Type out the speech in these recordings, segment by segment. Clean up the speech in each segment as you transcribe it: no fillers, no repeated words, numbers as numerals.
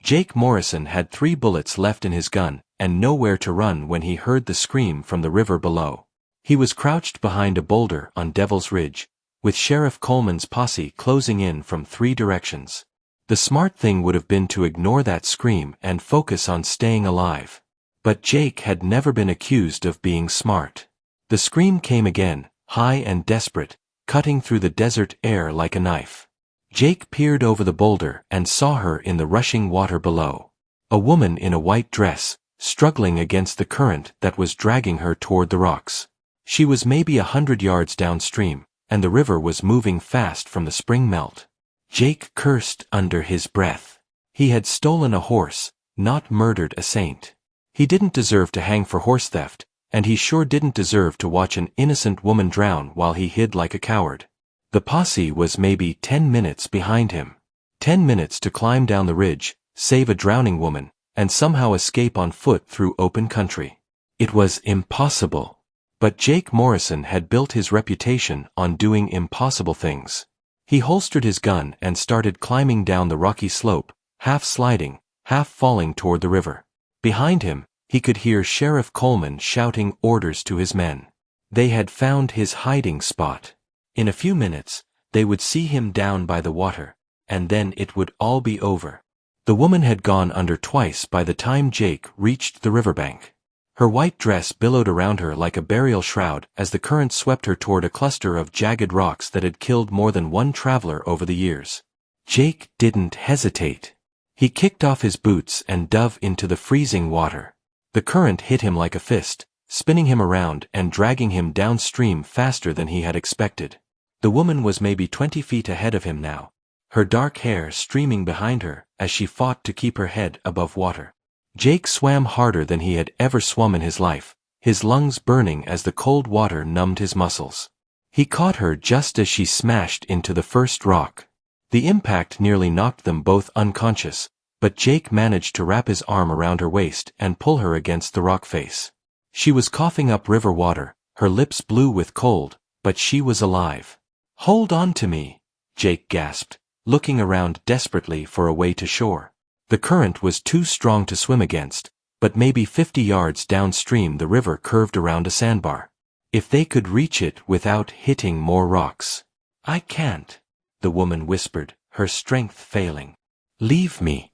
Jake Morrison had 3 bullets left in his gun, and nowhere to run when he heard the scream from the river below. He was crouched behind a boulder on Devil's Ridge, with Sheriff Coleman's posse closing in from 3 directions. The smart thing would have been to ignore that scream and focus on staying alive. But Jake had never been accused of being smart. The scream came again, high and desperate, cutting through the desert air like a knife. Jake peered over the boulder and saw her in the rushing water below. A woman in a white dress, struggling against the current that was dragging her toward the rocks. She was maybe 100 yards downstream, and the river was moving fast from the spring melt. Jake cursed under his breath. He had stolen a horse, not murdered a saint. He didn't deserve to hang for horse theft, and he sure didn't deserve to watch an innocent woman drown while he hid like a coward. The posse was maybe 10 minutes behind him. 10 minutes to climb down the ridge, save a drowning woman, and somehow escape on foot through open country. It was impossible. But Jake Morrison had built his reputation on doing impossible things. He holstered his gun and started climbing down the rocky slope, half sliding, half falling toward the river. Behind him, he could hear Sheriff Coleman shouting orders to his men. They had found his hiding spot. In a few minutes, they would see him down by the water, and then it would all be over. The woman had gone under twice by the time Jake reached the riverbank. Her white dress billowed around her like a burial shroud as the current swept her toward a cluster of jagged rocks that had killed more than one traveler over the years. Jake didn't hesitate. He kicked off his boots and dove into the freezing water. The current hit him like a fist, spinning him around and dragging him downstream faster than he had expected. The woman was maybe 20 feet ahead of him now, her dark hair streaming behind her as she fought to keep her head above water. Jake swam harder than he had ever swum in his life, his lungs burning as the cold water numbed his muscles. He caught her just as she smashed into the first rock. The impact nearly knocked them both unconscious, but Jake managed to wrap his arm around her waist and pull her against the rock face. She was coughing up river water, her lips blue with cold, but she was alive. "Hold on to me," Jake gasped, looking around desperately for a way to shore. The current was too strong to swim against, but maybe 50 yards downstream the river curved around a sandbar. If they could reach it without hitting more rocks. "I can't," the woman whispered, her strength failing. "Leave me."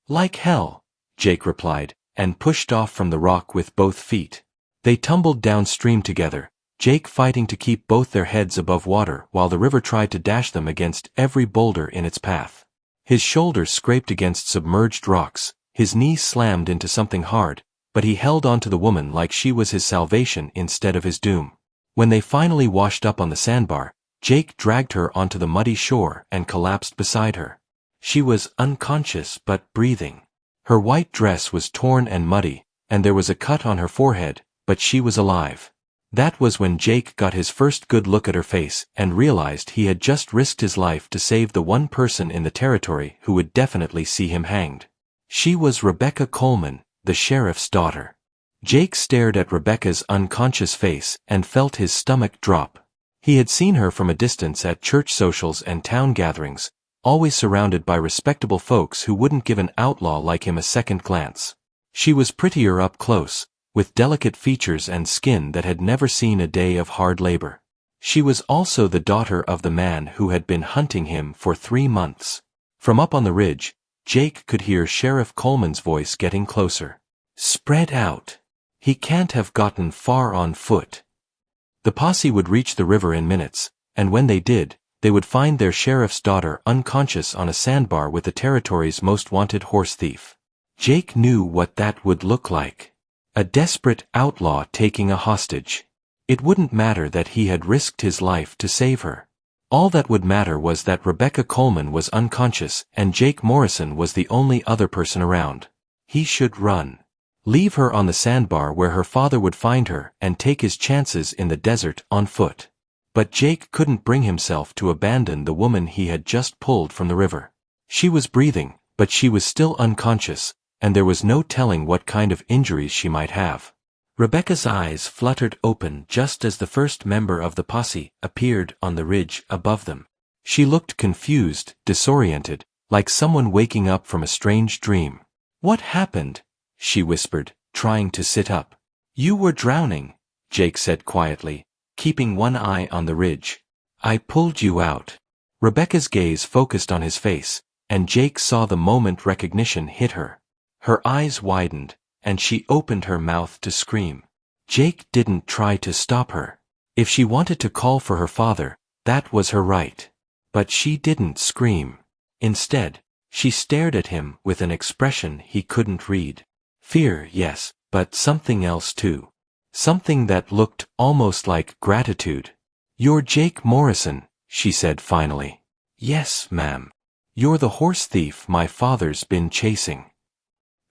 "Like hell," Jake replied, and pushed off from the rock with both feet. They tumbled downstream together, Jake fighting to keep both their heads above water while the river tried to dash them against every boulder in its path. His shoulders scraped against submerged rocks, his knees slammed into something hard, but he held on to the woman like she was his salvation instead of his doom. When they finally washed up on the sandbar, Jake dragged her onto the muddy shore and collapsed beside her. She was unconscious but breathing. Her white dress was torn and muddy, and there was a cut on her forehead, but she was alive. That was when Jake got his first good look at her face and realized he had just risked his life to save the one person in the territory who would definitely see him hanged. She was Rebecca Coleman, the sheriff's daughter. Jake stared at Rebecca's unconscious face and felt his stomach drop. He had seen her from a distance at church socials and town gatherings, always surrounded by respectable folks who wouldn't give an outlaw like him a second glance. She was prettier up close, with delicate features and skin that had never seen a day of hard labor. She was also the daughter of the man who had been hunting him for 3 months. From up on the ridge, Jake could hear Sheriff Coleman's voice getting closer. "Spread out. He can't have gotten far on foot." The posse would reach the river in minutes, and when they did, they would find their sheriff's daughter unconscious on a sandbar with the territory's most wanted horse thief. Jake knew what that would look like. A desperate outlaw taking a hostage. It wouldn't matter that he had risked his life to save her. All that would matter was that Rebecca Coleman was unconscious and Jake Morrison was the only other person around. He should run. Leave her on the sandbar where her father would find her and take his chances in the desert on foot. But Jake couldn't bring himself to abandon the woman he had just pulled from the river. She was breathing, but she was still unconscious, and there was no telling what kind of injuries she might have. Rebecca's eyes fluttered open just as the first member of the posse appeared on the ridge above them. She looked confused, disoriented, like someone waking up from a strange dream. "What happened?" she whispered, trying to sit up. "You were drowning," Jake said quietly, keeping one eye on the ridge. "I pulled you out." Rebecca's gaze focused on his face, and Jake saw the moment recognition hit her. Her eyes widened, and she opened her mouth to scream. Jake didn't try to stop her. If she wanted to call for her father, that was her right. But she didn't scream. Instead, she stared at him with an expression he couldn't read. Fear, yes, but something else too. Something that looked almost like gratitude. "You're Jake Morrison," she said finally. "Yes, ma'am. You're the horse thief my father's been chasing."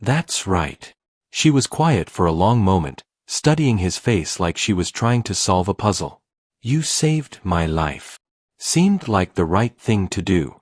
"That's right." She was quiet for a long moment, studying his face like she was trying to solve a puzzle. "You saved my life." Seemed like the right thing to do.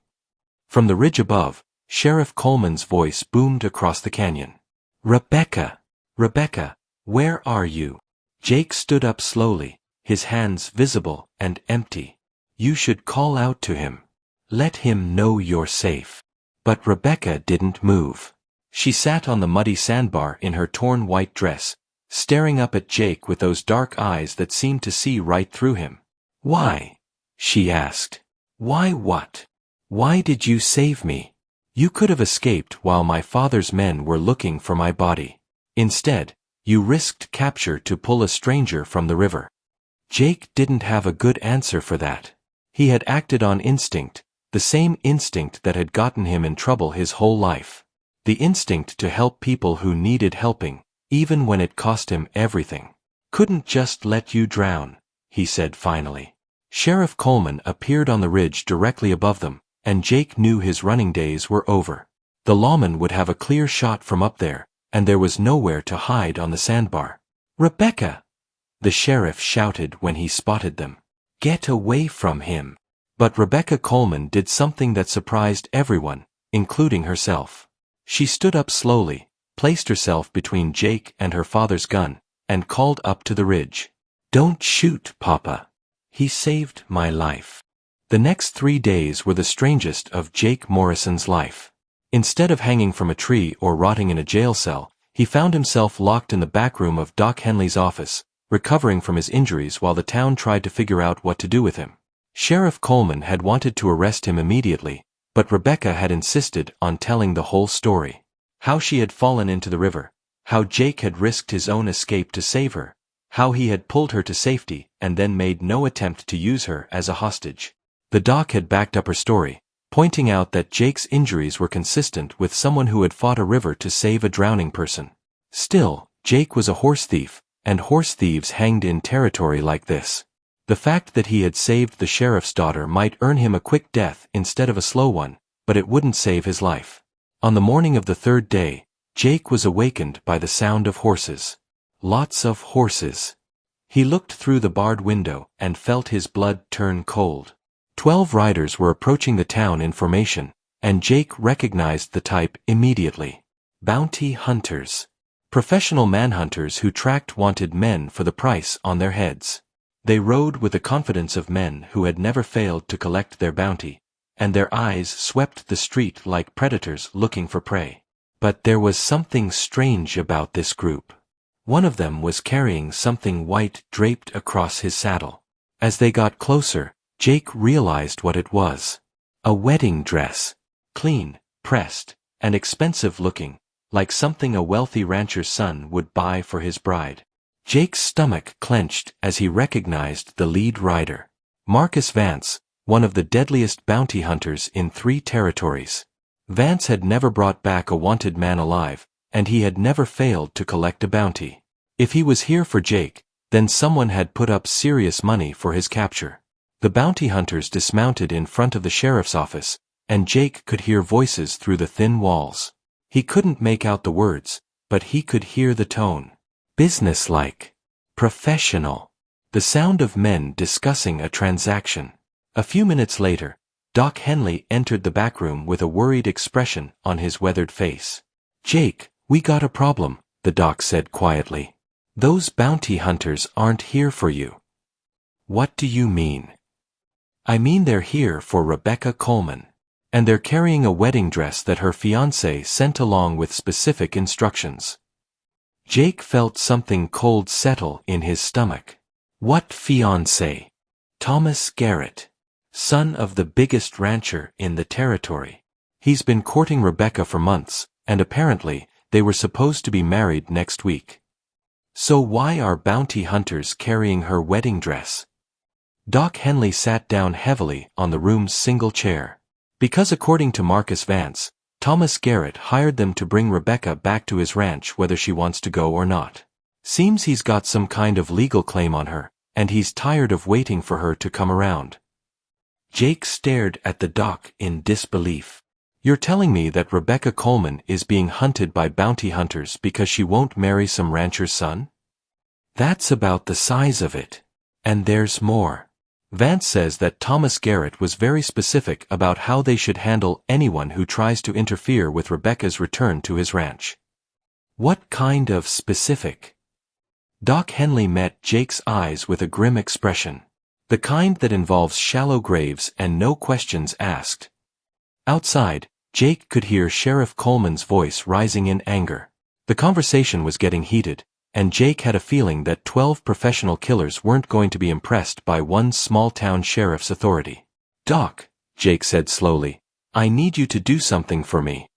From the ridge above, Sheriff Coleman's voice boomed across the canyon. "Rebecca! Rebecca, where are you?" Jake stood up slowly, his hands visible and empty. "You should call out to him. Let him know you're safe." But Rebecca didn't move. She sat on the muddy sandbar in her torn white dress, staring up at Jake with those dark eyes that seemed to see right through him. "Why?" she asked. "Why what? Why did you save me? You could have escaped while my father's men were looking for my body. Instead, you risked capture to pull a stranger from the river." Jake didn't have a good answer for that. He had acted on instinct, the same instinct that had gotten him in trouble his whole life. The instinct to help people who needed helping, even when it cost him everything. "Couldn't just let you drown," he said finally. Sheriff Coleman appeared on the ridge directly above them, and Jake knew his running days were over. The lawman would have a clear shot from up there, and there was nowhere to hide on the sandbar. "Rebecca!" the sheriff shouted when he spotted them. "Get away from him." But Rebecca Coleman did something that surprised everyone, including herself. She stood up slowly, placed herself between Jake and her father's gun, and called up to the ridge. "Don't shoot, Papa. He saved my life." The next 3 days were the strangest of Jake Morrison's life. Instead of hanging from a tree or rotting in a jail cell, he found himself locked in the back room of Doc Henley's office, recovering from his injuries while the town tried to figure out what to do with him. Sheriff Coleman had wanted to arrest him immediately, but Rebecca had insisted on telling the whole story. How she had fallen into the river, how Jake had risked his own escape to save her, how he had pulled her to safety and then made no attempt to use her as a hostage. The doc had backed up her story, pointing out that Jake's injuries were consistent with someone who had fought a river to save a drowning person. Still, Jake was a horse thief, and horse thieves hanged in territory like this. The fact that he had saved the sheriff's daughter might earn him a quick death instead of a slow one, but it wouldn't save his life. On the morning of the 3rd day, Jake was awakened by the sound of horses. Lots of horses. He looked through the barred window and felt his blood turn cold. 12 riders were approaching the town in formation, and Jake recognized the type immediately. Bounty hunters. Professional manhunters who tracked wanted men for the price on their heads. They rode with the confidence of men who had never failed to collect their bounty, and their eyes swept the street like predators looking for prey. But there was something strange about this group. One of them was carrying something white draped across his saddle. As they got closer, Jake realized what it was. A wedding dress. Clean, pressed, and expensive looking, like something a wealthy rancher's son would buy for his bride. Jake's stomach clenched as he recognized the lead rider. Marcus Vance, one of the deadliest bounty hunters in 3 territories. Vance had never brought back a wanted man alive, and he had never failed to collect a bounty. If he was here for Jake, then someone had put up serious money for his capture. The bounty hunters dismounted in front of the sheriff's office, and Jake could hear voices through the thin walls. He couldn't make out the words, but he could hear the tone. Businesslike. Professional. The sound of men discussing a transaction. A few minutes later, Doc Henley entered the back room with a worried expression on his weathered face. "Jake, we got a problem," the doc said quietly. "Those bounty hunters aren't here for you." "What do you mean?" "I mean they're here for Rebecca Coleman." And they're carrying a wedding dress that her fiancé sent along with specific instructions. Jake felt something cold settle in his stomach. What fiancé? Thomas Garrett, son of the biggest rancher in the territory. He's been courting Rebecca for months, and apparently, they were supposed to be married next week. So why are bounty hunters carrying her wedding dress? Doc Henley sat down heavily on the room's single chair. Because according to Marcus Vance, Thomas Garrett hired them to bring Rebecca back to his ranch whether she wants to go or not. Seems he's got some kind of legal claim on her, and he's tired of waiting for her to come around. Jake stared at the doc in disbelief. You're telling me that Rebecca Coleman is being hunted by bounty hunters because she won't marry some rancher's son? That's about the size of it. And there's more. Vance says that Thomas Garrett was very specific about how they should handle anyone who tries to interfere with Rebecca's return to his ranch. What kind of specific? Doc Henley met Jake's eyes with a grim expression. The kind that involves shallow graves and no questions asked. Outside, Jake could hear Sheriff Coleman's voice rising in anger. The conversation was getting heated, and Jake had a feeling that 12 professional killers weren't going to be impressed by one small-town sheriff's authority. Doc, Jake said slowly, I need you to do something for me.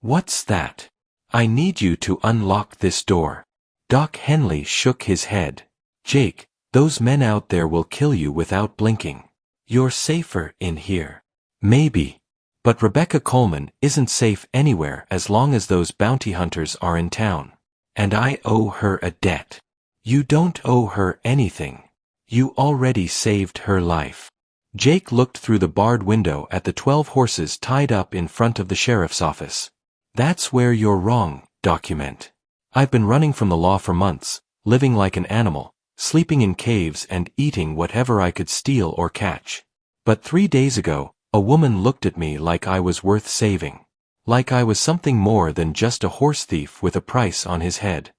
What's that? I need you to unlock this door. Doc Henley shook his head. Jake, those men out there will kill you without blinking. You're safer in here. Maybe. But Rebecca Coleman isn't safe anywhere as long as those bounty hunters are in town. And I owe her a debt. You don't owe her anything. You already saved her life. Jake looked through the barred window at the 12 horses tied up in front of the sheriff's office. That's where you're wrong, document. I've been running from the law for months, living like an animal, sleeping in caves and eating whatever I could steal or catch. But 3 days ago, a woman looked at me like I was worth saving. Like I was something more than just a horse thief with a price on his head.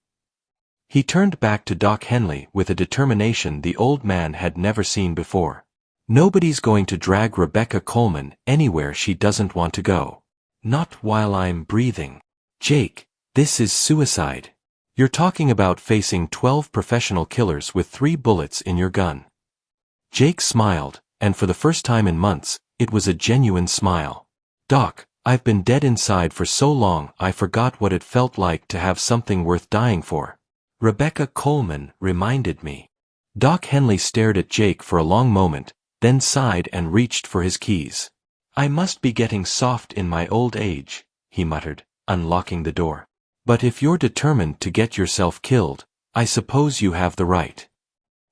He turned back to Doc Henley with a determination the old man had never seen before. Nobody's going to drag Rebecca Coleman anywhere she doesn't want to go. Not while I'm breathing. Jake, this is suicide. You're talking about facing 12 professional killers with 3 bullets in your gun. Jake smiled, and for the first time in months, it was a genuine smile. Doc, I've been dead inside for so long I forgot what it felt like to have something worth dying for. Rebecca Coleman reminded me. Doc Henley stared at Jake for a long moment, then sighed and reached for his keys. I must be getting soft in my old age, he muttered, unlocking the door. But if you're determined to get yourself killed, I suppose you have the right.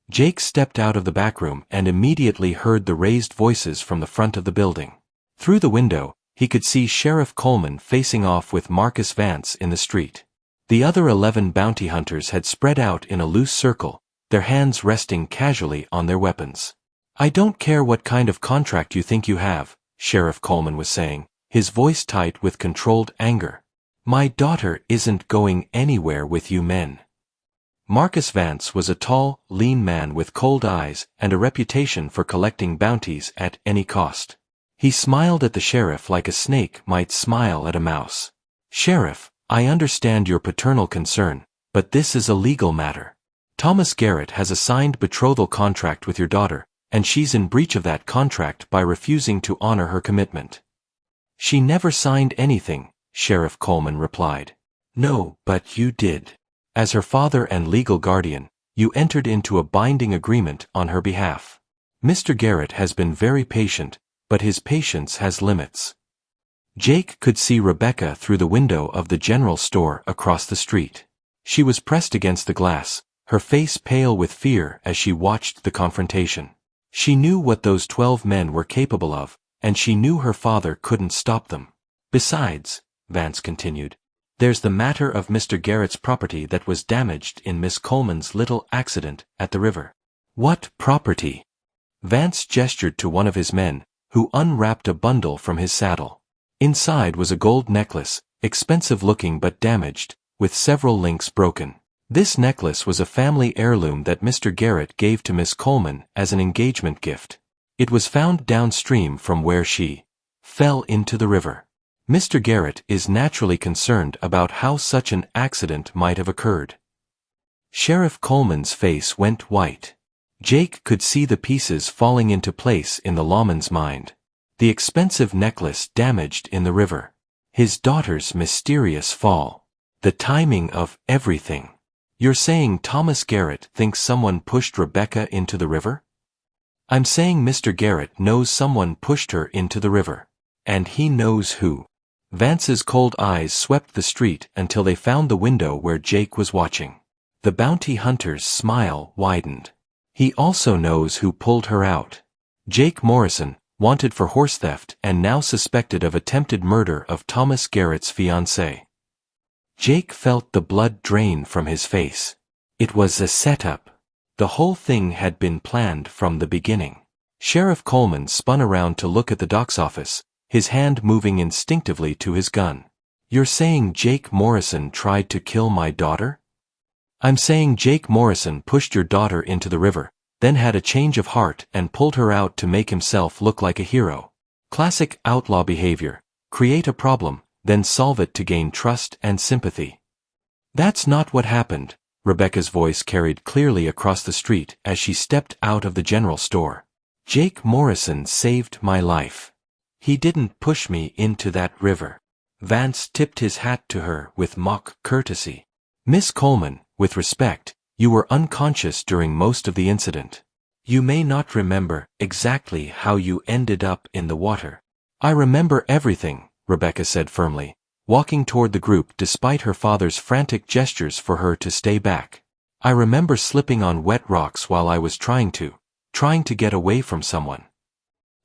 Jake stepped out of the back room and immediately heard the raised voices from the front of the building. Through the window, he could see Sheriff Coleman facing off with Marcus Vance in the street. The other 11 bounty hunters had spread out in a loose circle, their hands resting casually on their weapons. I don't care what kind of contract you think you have, Sheriff Coleman was saying, his voice tight with controlled anger. My daughter isn't going anywhere with you men. Marcus Vance was a tall, lean man with cold eyes and a reputation for collecting bounties at any cost. He smiled at the sheriff like a snake might smile at a mouse. Sheriff, I understand your paternal concern, but this is a legal matter. Thomas Garrett has a signed betrothal contract with your daughter, and she's in breach of that contract by refusing to honor her commitment. She never signed anything, Sheriff Coleman replied. No, but you did. As her father and legal guardian, you entered into a binding agreement on her behalf. Mr. Garrett has been very patient, but his patience has limits. Jake could see Rebecca through the window of the general store across the street. She was pressed against the glass, her face pale with fear as she watched the confrontation. She knew what those 12 men were capable of, and she knew her father couldn't stop them. Besides, Vance continued, there's the matter of Mr. Garrett's property that was damaged in Miss Coleman's little accident at the river. What property? Vance gestured to one of his men, who unwrapped a bundle from his saddle. Inside was a gold necklace, expensive looking but damaged, with several links broken. This necklace was a family heirloom that Mr. Garrett gave to Miss Coleman as an engagement gift. It was found downstream from where she fell into the river. Mr. Garrett is naturally concerned about how such an accident might have occurred. Sheriff Coleman's face went white. Jake could see the pieces falling into place in the lawman's mind. The expensive necklace damaged in the river. His daughter's mysterious fall. The timing of everything. You're saying Thomas Garrett thinks someone pushed Rebecca into the river? I'm saying Mr. Garrett knows someone pushed her into the river. And he knows who. Vance's cold eyes swept the street until they found the window where Jake was watching. The bounty hunter's smile widened. He also knows who pulled her out. Jake Morrison, wanted for horse theft and now suspected of attempted murder of Thomas Garrett's fiancée. Jake felt the blood drain from his face. It was a setup. The whole thing had been planned from the beginning. Sheriff Coleman spun around to look at the doc's office, his hand moving instinctively to his gun. You're saying Jake Morrison tried to kill my daughter? I'm saying Jake Morrison pushed your daughter into the river, then had a change of heart and pulled her out to make himself look like a hero. Classic outlaw behavior. Create a problem, then solve it to gain trust and sympathy. That's not what happened, Rebecca's voice carried clearly across the street as she stepped out of the general store. Jake Morrison saved my life. He didn't push me into that river. Vance tipped his hat to her with mock courtesy. Miss Coleman, with respect, you were unconscious during most of the incident. You may not remember exactly how you ended up in the water. I remember everything, Rebecca said firmly, walking toward the group despite her father's frantic gestures for her to stay back. I remember slipping on wet rocks while I was trying to get away from someone.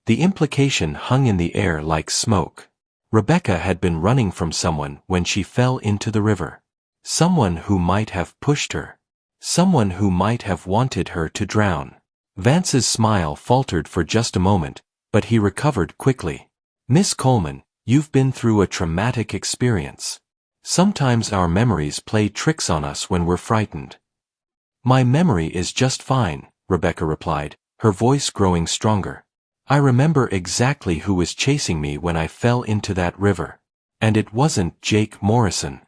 The implication hung in the air like smoke. Rebecca had been running from someone when she fell into the river. Someone who might have pushed her. Someone who might have wanted her to drown. Vance's smile faltered for just a moment, but he recovered quickly. Miss Coleman, you've been through a traumatic experience. Sometimes our memories play tricks on us when we're frightened. My memory is just fine, Rebecca replied, her voice growing stronger. I remember exactly who was chasing me when I fell into that river. And it wasn't Jake Morrison.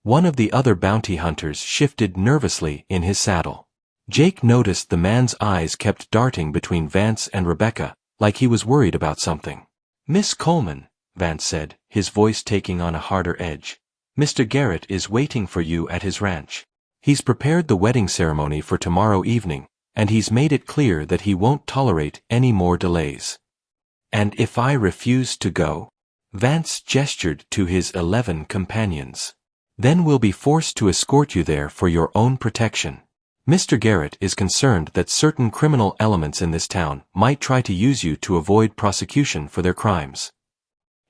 One of the other bounty hunters shifted nervously in his saddle. Jake noticed the man's eyes kept darting between Vance and Rebecca, like he was worried about something. Miss Coleman, Vance said, his voice taking on a harder edge. Mr. Garrett is waiting for you at his ranch. He's prepared the wedding ceremony for tomorrow evening, and he's made it clear that he won't tolerate any more delays. And if I refuse to go? Vance gestured to his 11 companions. Then we'll be forced to escort you there for your own protection. Mr. Garrett is concerned that certain criminal elements in this town might try to use you to avoid prosecution for their crimes.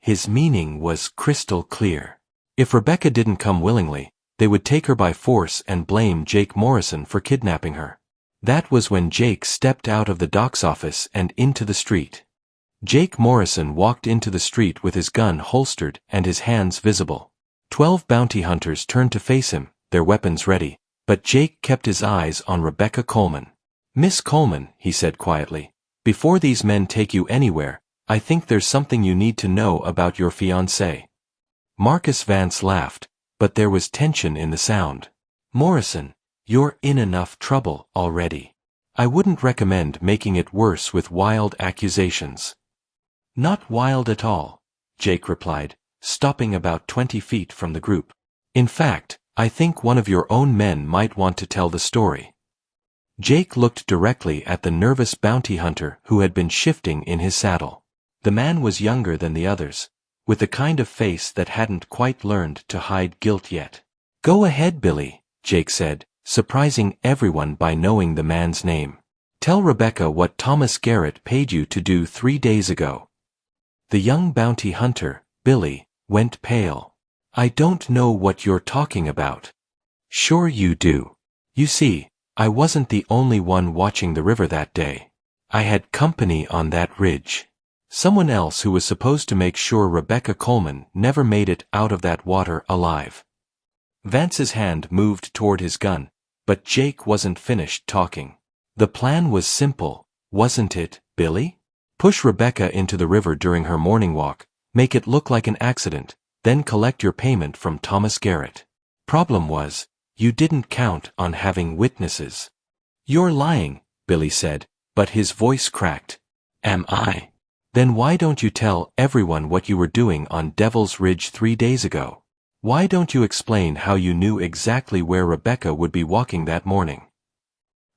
His meaning was crystal clear. If Rebecca didn't come willingly, they would take her by force and blame Jake Morrison for kidnapping her. That was when Jake stepped out of the doc's office and into the street. Jake Morrison walked into the street with his gun holstered and his hands visible. 12 bounty hunters turned to face him, their weapons ready, but Jake kept his eyes on Rebecca Coleman. Miss Coleman, he said quietly, before these men take you anywhere, I think there's something you need to know about your fiancée. Marcus Vance laughed, but there was tension in the sound. Morrison, you're in enough trouble already. I wouldn't recommend making it worse with wild accusations. Not wild at all, Jake replied, stopping about 20 feet from the group. In fact, I think one of your own men might want to tell the story. Jake looked directly at the nervous bounty hunter who had been shifting in his saddle. The man was younger than the others, with the kind of face that hadn't quite learned to hide guilt yet. Go ahead, Billy, Jake said, surprising everyone by knowing the man's name. Tell Rebecca what Thomas Garrett paid you to do 3 days ago. The young bounty hunter, Billy, went pale. I don't know what you're talking about. Sure you do. You see, I wasn't the only one watching the river that day. I had company on that ridge. Someone else who was supposed to make sure Rebecca Coleman never made it out of that water alive. Vance's hand moved toward his gun, but Jake wasn't finished talking. The plan was simple, wasn't it, Billy? Push Rebecca into the river during her morning walk, make it look like an accident, then collect your payment from Thomas Garrett. Problem was, you didn't count on having witnesses. You're lying, Billy said, but his voice cracked. Am I? Then why don't you tell everyone what you were doing on Devil's Ridge 3 days ago? Why don't you explain how you knew exactly where Rebecca would be walking that morning?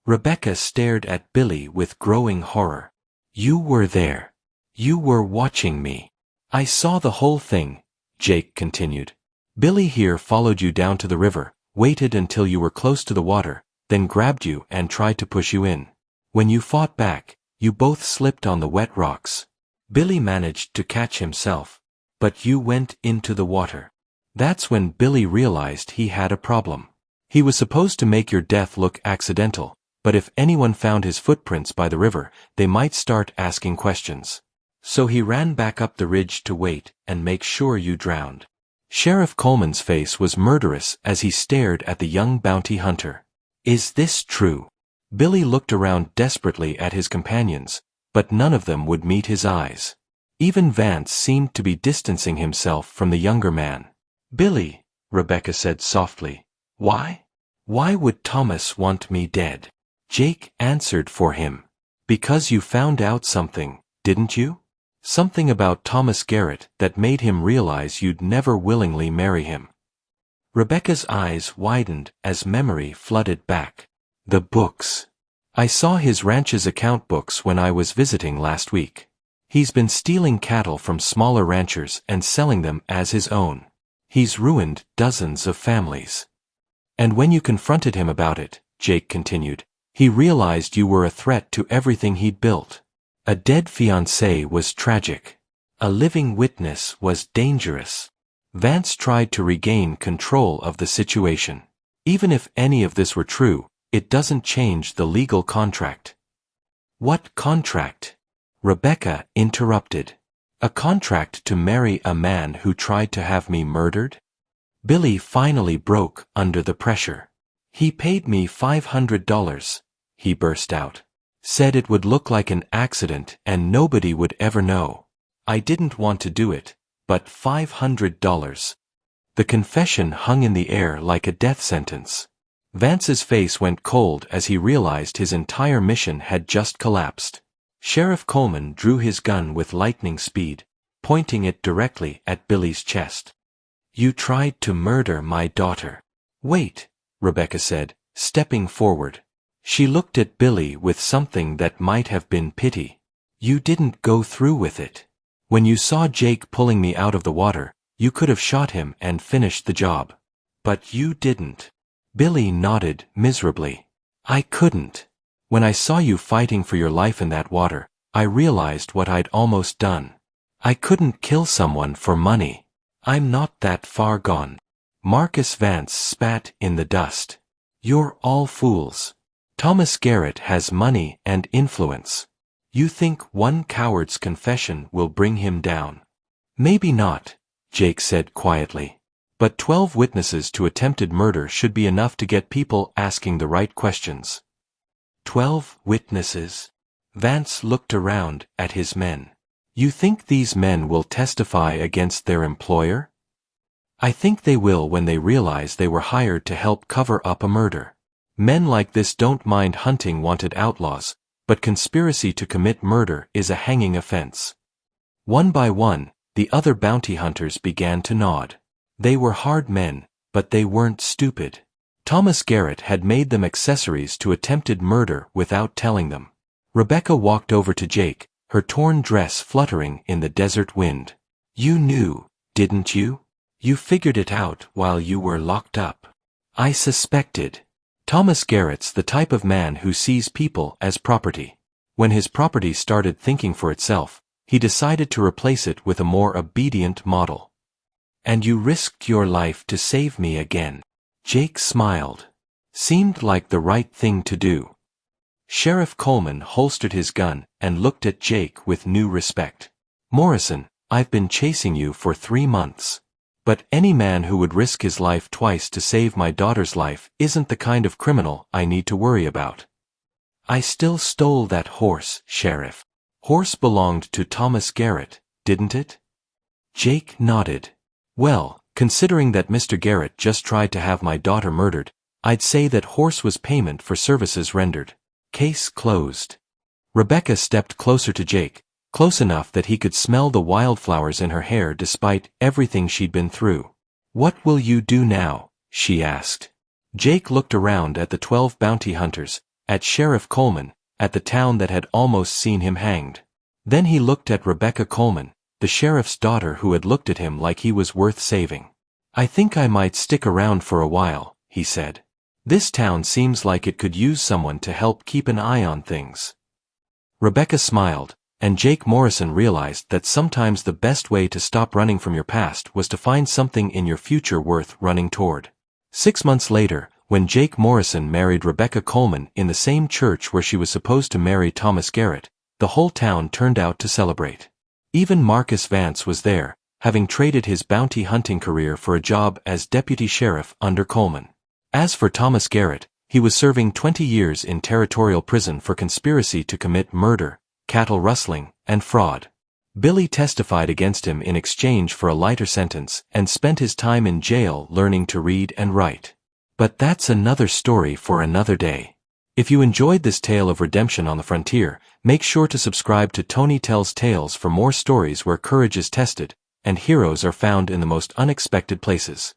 Rebecca stared at Billy with growing horror. You were there. You were watching me. I saw the whole thing, Jake continued. Billy here followed you down to the river, waited until you were close to the water, then grabbed you and tried to push you in. When you fought back, you both slipped on the wet rocks. Billy managed to catch himself, but you went into the water. That's when Billy realized he had a problem. He was supposed to make your death look accidental, but if anyone found his footprints by the river, they might start asking questions. So he ran back up the ridge to wait and make sure you drowned. Sheriff Coleman's face was murderous as he stared at the young bounty hunter. Is this true? Billy looked around desperately at his companions, but none of them would meet his eyes. Even Vance seemed to be distancing himself from the younger man. Billy, Rebecca said softly. Why? Why would Thomas want me dead? Jake answered for him. Because you found out something, didn't you? Something about Thomas Garrett that made him realize you'd never willingly marry him. Rebecca's eyes widened as memory flooded back. The books. I saw his ranch's account books when I was visiting last week. He's been stealing cattle from smaller ranchers and selling them as his own. He's ruined dozens of families. And when you confronted him about it, Jake continued, he realized you were a threat to everything he'd built. A dead fiancé was tragic. A living witness was dangerous. Vance tried to regain control of the situation. Even if any of this were true, it doesn't change the legal contract. What contract? Rebecca interrupted. A contract to marry a man who tried to have me murdered? Billy finally broke under the pressure. He paid me $500, he burst out. Said it would look like an accident and nobody would ever know. I didn't want to do it, but $500. The confession hung in the air like a death sentence. Vance's face went cold as he realized his entire mission had just collapsed. Sheriff Coleman drew his gun with lightning speed, pointing it directly at Billy's chest. You tried to murder my daughter. Wait, Rebecca said, stepping forward. She looked at Billy with something that might have been pity. You didn't go through with it. When you saw Jake pulling me out of the water, you could have shot him and finished the job. But you didn't. Billy nodded miserably. I couldn't. When I saw you fighting for your life in that water, I realized what I'd almost done. I couldn't kill someone for money. I'm not that far gone. Marcus Vance spat in the dust. You're all fools. Thomas Garrett has money and influence. You think one coward's confession will bring him down? Maybe not, Jake said quietly. But 12 witnesses to attempted murder should be enough to get people asking the right questions. 12 witnesses? Vance looked around at his men. You think these men will testify against their employer? I think they will when they realize they were hired to help cover up a murder. Men like this don't mind hunting wanted outlaws, but conspiracy to commit murder is a hanging offense. One by one, the other bounty hunters began to nod. They were hard men, but they weren't stupid. Thomas Garrett had made them accessories to attempted murder without telling them. Rebecca walked over to Jake, her torn dress fluttering in the desert wind. You knew, didn't you? You figured it out while you were locked up. I suspected. Thomas Garrett's the type of man who sees people as property. When his property started thinking for itself, he decided to replace it with a more obedient model. And you risked your life to save me again. Jake smiled. Seemed like the right thing to do. Sheriff Coleman holstered his gun and looked at Jake with new respect. Morrison, I've been chasing you for 3 months. But any man who would risk his life twice to save my daughter's life isn't the kind of criminal I need to worry about. I still stole that horse, Sheriff. Horse belonged to Thomas Garrett, didn't it? Jake nodded. Well, considering that Mr. Garrett just tried to have my daughter murdered, I'd say that horse was payment for services rendered. Case closed. Rebecca stepped closer to Jake, close enough that he could smell the wildflowers in her hair despite everything she'd been through. What will you do now? She asked. Jake looked around at the 12 bounty hunters, at Sheriff Coleman, at the town that had almost seen him hanged. Then he looked at Rebecca Coleman, the sheriff's daughter who had looked at him like he was worth saving. I think I might stick around for a while, he said. This town seems like it could use someone to help keep an eye on things. Rebecca smiled, and Jake Morrison realized that sometimes the best way to stop running from your past was to find something in your future worth running toward. 6 months later, when Jake Morrison married Rebecca Coleman in the same church where she was supposed to marry Thomas Garrett, the whole town turned out to celebrate. Even Marcus Vance was there, having traded his bounty hunting career for a job as deputy sheriff under Coleman. As for Thomas Garrett, he was serving 20 years in territorial prison for conspiracy to commit murder, cattle rustling, and fraud. Billy testified against him in exchange for a lighter sentence and spent his time in jail learning to read and write. But that's another story for another day. If you enjoyed this tale of redemption on the frontier, make sure to subscribe to Tony Tells Tales for more stories where courage is tested and heroes are found in the most unexpected places.